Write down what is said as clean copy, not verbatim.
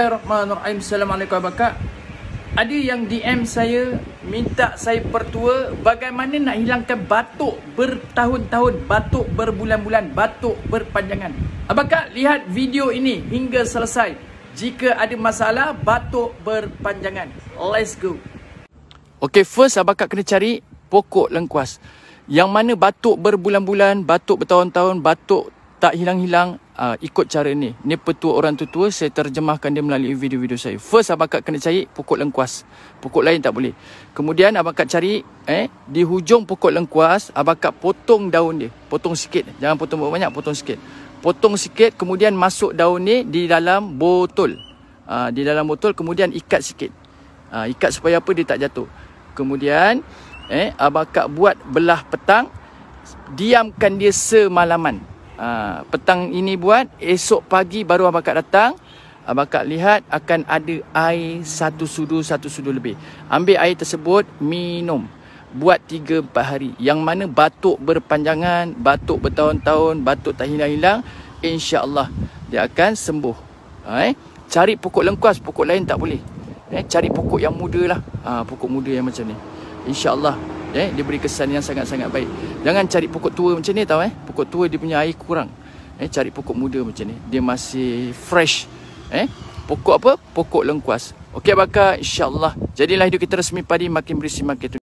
Bismillahirrahmanirrahim. Assalamualaikum abang. Ada yang DM saya minta saya pertua bagaimana nak hilangkan batuk bertahun-tahun, batuk berbulan-bulan, batuk berpanjangan. Abang lihat video ini hingga selesai jika ada masalah batuk berpanjangan. Let's go. Okay, first abang kena cari pokok lengkuas. Yang mana batuk berbulan-bulan, batuk bertahun-tahun, batuk tak hilang-hilang. Ikut cara ni. Ni petua orang tua-tua, saya terjemahkan dia melalui video-video saya. First abang kak kena cari pokok lengkuas. Pokok lain tak boleh. Kemudian abang kak cari di hujung pokok lengkuas, abang kak potong daun dia. Potong sikit. Jangan potong banyak, potong sikit. Potong sikit, kemudian masuk daun ni di dalam botol. Di dalam botol, kemudian ikat sikit. Ikat supaya apa, dia tak jatuh. Kemudian abang kak buat belah petang, diamkan dia semalaman. Petang ini buat, esok pagi baru abang kak datang, abang kak lihat akan ada air satu sudu lebih. Ambil air tersebut, minum. Buat 3-4 hari. Yang mana batuk berpanjangan, batuk bertahun-tahun, batuk tak hilang-hilang, insya-Allah dia akan sembuh. Cari pokok lengkuas, pokok lain tak boleh. Cari pokok yang muda lah. Pokok muda yang macam ni, insya-Allah dia beri kesan yang sangat-sangat baik. Jangan cari pokok tua macam ni tau. Pokok tua dia punya air kurang. Cari pokok muda macam ni, dia masih fresh. Pokok apa? Pokok lengkuas. Okey abang, insya-Allah jadilah hidup kita resmi padi, makin berisi makin